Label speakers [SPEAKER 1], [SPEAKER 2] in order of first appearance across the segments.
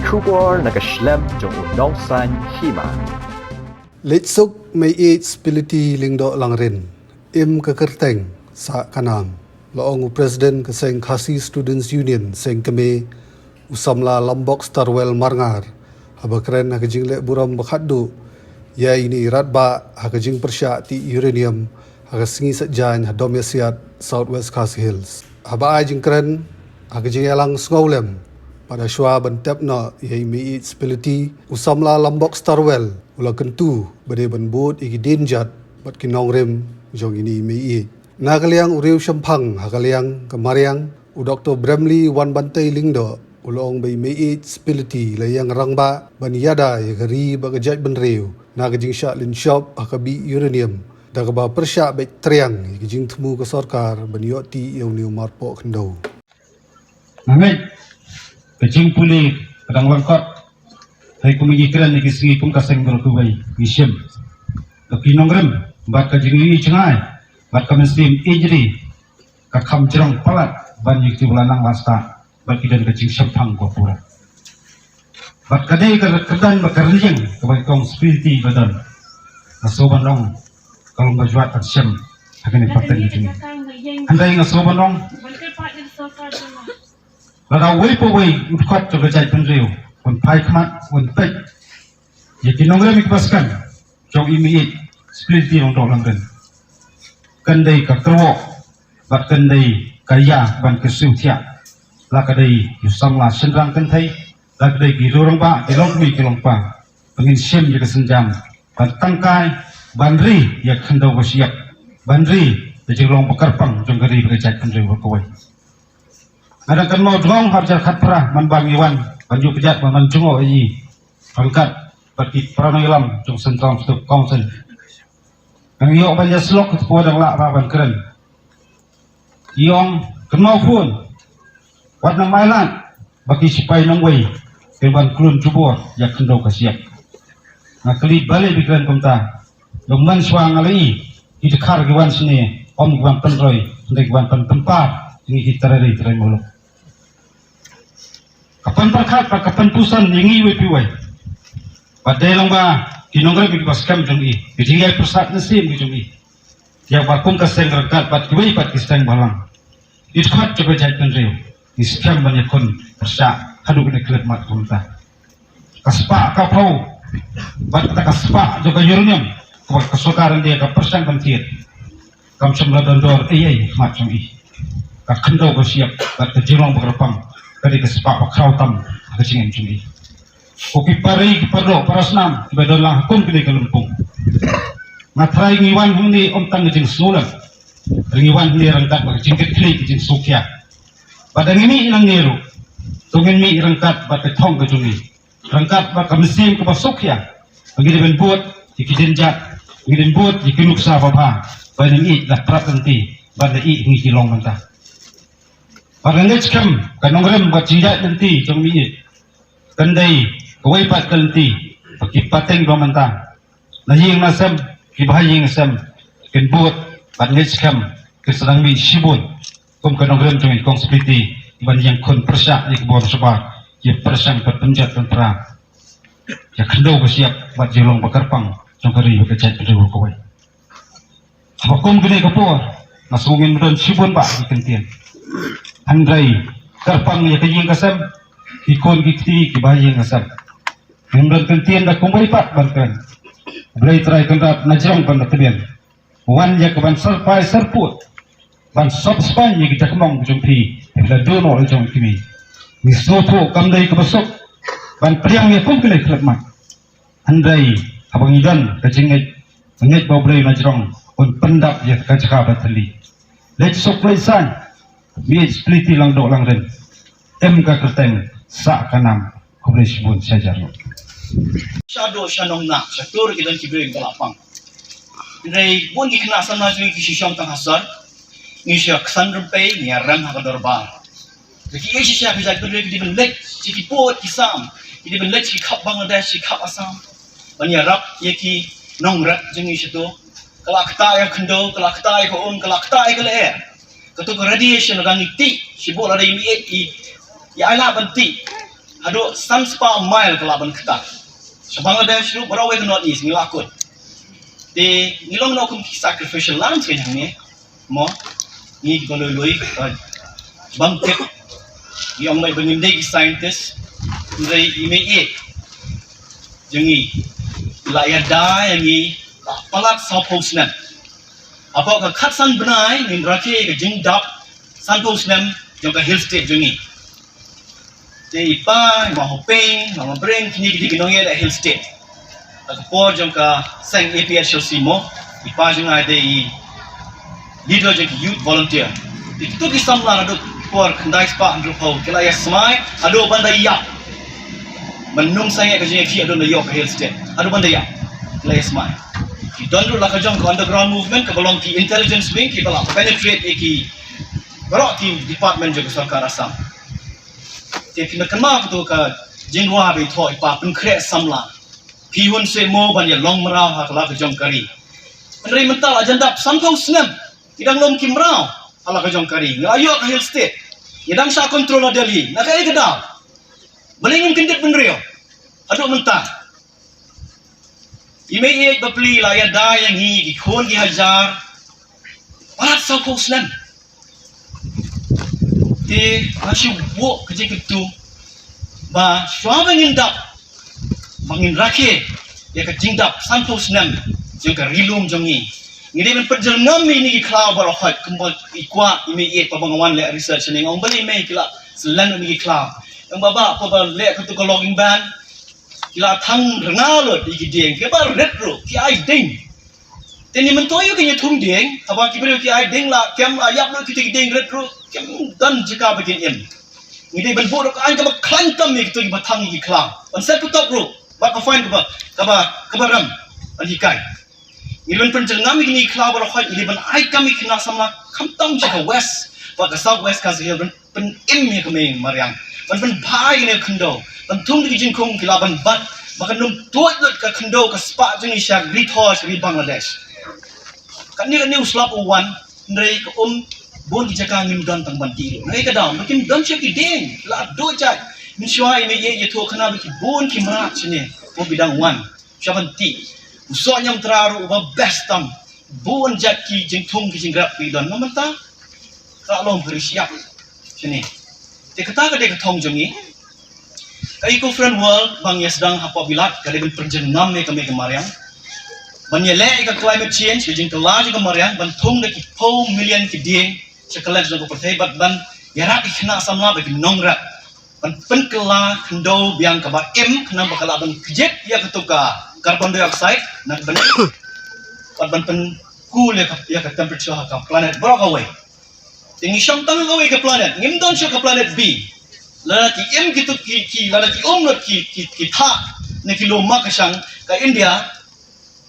[SPEAKER 1] Kubor nakaslab jong unongsan hima.
[SPEAKER 2] Litsuk may spiliti lingdo lang rin. Kekerteng sa kanam. Laong Presiden keseng Khasi Students Union seng keme usamla Lombok Starwell Marngar. Habakren hakajing le buram bakhaddu. Ya ini ratba hakajing persya ti uranium hakasingi sejan hadom yasiat Southwest Khasi Hills. Haba ajing keren hakajing yalang sngolem. Pada syua bentep na yai mei spiliti usamla Lombok Starwell ula kentu bade benbut iki denjat bat kinong rem jong ini mei. Na kaliang uriu syampang hakaliang kemariang u Dr. Bramley Wan Bantai Lingdo ulong bei mei spiliti layang rangba ban yada ya gari bagajat benreu na gajing syak lin shop hakabi uranium da ba persyak bet triang gajing temu ke sarkar ban yoti yang niu marpo kendo.
[SPEAKER 3] Amin. Kecing pulih kadang lengkap hai kumigiran ni kisi pun kaseng berkubai wisem tapi nongrem bat kajing ini cengai bat kamensim ijri kakam cerong palat ban yukti bulanang wasta bat kidan kecing sempang gopura bat kadai kedan bakarjeng kebai kong spiriti badan ngasoban dong kalau bajuat aksem akan dipaten di sini andai ngasoban dong Lada wei po wei utkat to gajai penriu un pai kmat un pek yaki nongrem ikbaskan jong imi split di long langgan kandai ka kerwo bat kandai kaya ban kesutia la kadai yusamla senrang kentai la kadai girorong ba kelong mi kelong pa pengin sem je kesenjam ban tangkai banri ya khandau wasiap banri de jenglong pekarpang jong gari gajai penriu kawai ada kan mau dong harja khatpra man bang iwan banju pejat man jungo ayi angkat bagi prano ilam jong sentram stuk council ang yo banja slok ketua dang la raban keren yong kenau pun warna mailan bagi sipai nongwei keban klun cubur ya kendo kasiap na kali balik bikran komta dong man swang alai idekar giwan sini om giwan penroy ndek giwan tempat ini kita dari muluk kapan perkat pak kapan pusan yengi wepiwai padai long ba kinongre bi paskam jongi bijigai persat nasim jongi ya bakum kaseng rekat pat kiwai pat kiseng balang itkat coba jaitan reu iskam banyakon persa hadu kene klep mat kumta kaspa kapau bat ta kaspa juga yurnyam kebak kesukaran dia ka persang bantir kam semla dondor ei mat jongi ka kendo bersiap bat kejilong berkepang kadi kesepak krautam kesingen cumi kopi pari kipardo parasnam ibadallah hukum kini kelempung matrai ngiwan hundi om tang jing sulam ngiwan hundi rangkat bagi jingket kli jing sukya padang ini ilang niru tungin mi rangkat bagi tong ke cumi rangkat bagi mesin ke basukya bagi ben buat dikijenjat bagi buat dikinuk sababa bagi i dah pratanti bagi i ngi kilong mentah Parangit kam kanongrem buat jinjat nanti jong mi kandai kawai pat kanti paki pateng do manta nahing nasam kibahing nasam ken buat parangit kam kesedang mi sibut kom kanongrem jong kong seperti iban yang kon persak di kebon sebab ye persang perpenjat tentera ya kendo bersiap buat jelong bakarpang jong kari bekecet pedul kawai hakom gede kapor nasungin don sibun ba di kentian Andrai karpang ya kajing kasam ikon kiti kibaying kasam membran kentian da kumbali pat barkan blai trai kandat najrong pan tabian wan ya kaban serpai serput ban sop span ya kita kemong jumpi la dono jong kimi ni soto kamdai kabasok ban priang ya pun kele klep mat andai abang idan kajing nget boblai najrong un pendap ya kajaka batali let's so play san Biar seperti lang do lang rin. MK kerteng sa kanam kubris bun saja.
[SPEAKER 4] Shadow shanong na sa tur kidan kibring kalapang. Dai bun ikna sana jui kisisham tang hasar. Ni sya ksan rupai ni ram ha dorbar. Jadi isi sya bisa kedua di belek ciki pot kisam. Di belek ciki kap Bangladesh ciki kap Assam. Bani rap yeki nongrat jengi situ. Kelakta ya kendo, kelakta ya koon, kelakta ya kele. Ketuk radiation orang ikti, sibuk ada ini ya ala banti Ado samspa mile kelaban ketat. So Bangladesh ru berawe ke North East ngilakut. Di ngilong no kum sacrificial land kan yang ni. Mo ni kono loi bangkit. Yang mai bengindai scientist dari IME. Jengi layak dah yang ni palat sapos nan. Apa ke katsan benai ni raki ke jingdap santos nan yang ke hill state jengi. Di ipa, mau hoping, mau bring kini kita kenongi ada hill state. Aku por jom ka seng APS Simo, ipa jom ada leader jom youth volunteer. Itu kita samlan ada por kendai spa andro pau. Kila ya semai, ada bandai ya. Menung saya kerja ki ada nayok ke hill state. Ada bandai ya. Kila ya semai. Kita andro lah kerja ke underground movement, ke belong ki intelligence wing, kita lah penetrate ki berok ki department jom sarkar Assam. Kena kenal tu ke jingwa betul ipa penkret samla. Pihun semo banyak long merau haklah kejong kari. Peneri mental ajandap sampau senam. Idang lom kimrau ala kejong kari. Ngayok hill state. Idang sya kontrol Delhi. Nak kaya kedal. Belingin kendit peneriu. Aduk mentah. Imei bapli layar dah yang hi ikon dihajar. Parat sampau senam. Masih buat kerja itu, bah suami ngindap, mangin rakyat, dia kejingdap santos nam, juga rilum jongi. Ini men perjalanan ini klau berokhat kembali ikwa ini pabangawan le research ni, orang beli me kila selan ini klau. Yang bapa apa le ketuk logging ban, kila thang rengal di gideng, kila retro, kila ding. Teni mentoyo kenya thum ding, apa kibrio kila ding lah, kem ayam lo kita gideng retro. Dan jika begini, ini benburuk aja kau kelantam ni kita batang ni kelang. Ansel putak bro, bak fine kebaram, anhikai. Ini penjengan ni kelang berokhat, ini ben ai kami kena sama kamtam jika west, bak south west kasih ben ni kami mariang, ben bahai ni kendo, ben tung di jingkung kila ben bat, bahkan num tuat ke kendo ke spak jenis syak rithos di Bangladesh. Kan ni uslap uwan, dari bon dijaga ngim don tang banti ngai ka daw makin don che ki ding la do jai min shwa ini ye to kana bi bon ki mara chine ko bidang wan shabanti uso nyam traru ba bestam bon jat ki jing thung ki jing rap ki don mamanta ka long beri siap chine te kata ka de ka thong jongi kai ko friend world bang ya sedang apa bilat ka de perjengam me kami kemariang ban ye le ka climate change jing ka la ji kemariang ban thung de ki po million ki ding sekelas lagu pertebat ban yarak ikhna samla bagi nongrat ban penkela kendo biang kaba kena bakal ban kejet ya ketuka carbon dioxide nak ban ban pen cool ya ke temperature ka planet berapa away tinggi syam tang away ke planet ngim don ke planet B lagi em gitu ki lagi not ki tha ne kilo makasang ka India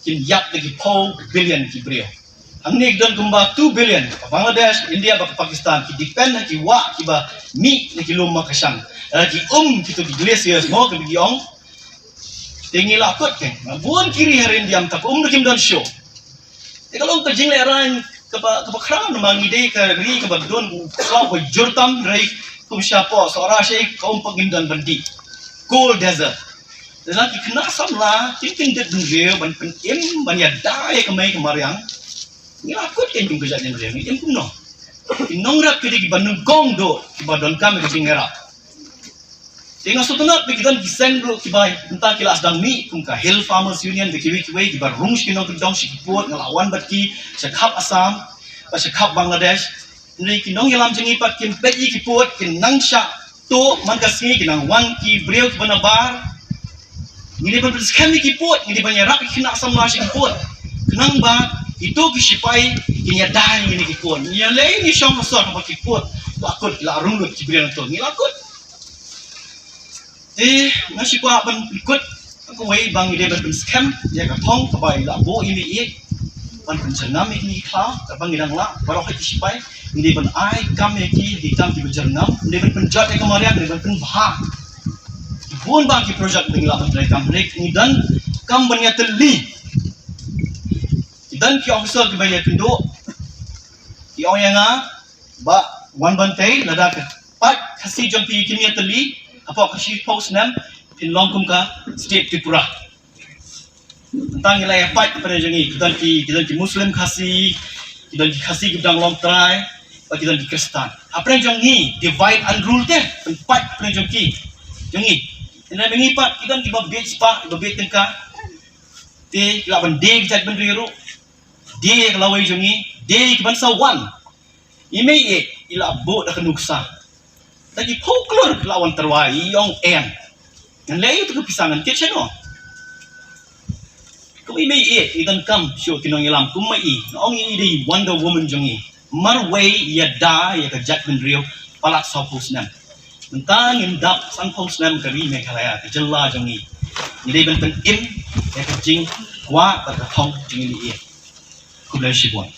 [SPEAKER 4] kin yak lagi po billion ki brio ang nig don kumba 2 billion Bangladesh, India, Pakistan ki depend ki wa ki ba mi ni ki luma kasang ki gitu ki glaciers mo ki giong tingi lakot ke buon kiri harin diam tak kim don show kalau ka jing le ran ka ba kran mang ide ka ri ka ba don slaw ba jurtam rai kum syapo sora syai kaum pagim don bandi cool desert dan ki kena samla tin det dun ban pen im ban ya dai ka mai kemariang ni aku kan juga jadi orang ini pun no. Nongrak kita di Bandung Gong do, di Bandung kami di Singera. Tengah sutunat kita di Sengro kibai, entah kila sedang mi, kumka Hill Farmers Union di kiwi di Barungs kino kedong si kiput ngelawan berki, sekap Assam, sekap Bangladesh. Ini kinong yalam jengi pat kim peti kiput, kinang syak to mangkasni kinang wan ki beliau kebenabar. Ini pun kami kiput, ini banyak rak kena Assam nasi kiput, kenang ba. Itu kisipai inya dai ini kipun inya lain ni syam besar apa kipun lakut la rungut kibrian tu ni lakut nasi kwa ban ikut aku wei bang ide ban scam ya ka thong ka bai la bo ini ban penjernam ini kha ka bang idang la baru kisipai ide ban ai kam ki hitam ki penjernam ide ban penjat ke kemarian ide ban penbah bun bang ki project bingla ban kam rek ni dan kam ban ya teli dan ki officer ki bayar kendo ki oyanga ba wan bantai lada ke pat khasi jom pi kimia teli apa kasi post nam pinlong kum ka state Tripura tentang nilai apa pada jengi kita di Muslim kasi kita di kasi kita long try kita di Kristen apa yang jengi divide and rule teh tempat pada jengi ini mengipat kita di babet tengka te lawan de kita bendriru de lawai jengi de kiban sawan ime ila bo dak nuksa lagi folklore lawan terwai yong en yang lain itu kepisangan kecil no kung ime idan kam syo kinong ilam kung mai noong di Wonder Woman jongi marway ya da ya ka judgment rio palak sopus nam tentang indap sang pos nam kari me kalaya ka jella jongi ni ben pen im ya ka jing wa ka thong jongi ni kublai shibon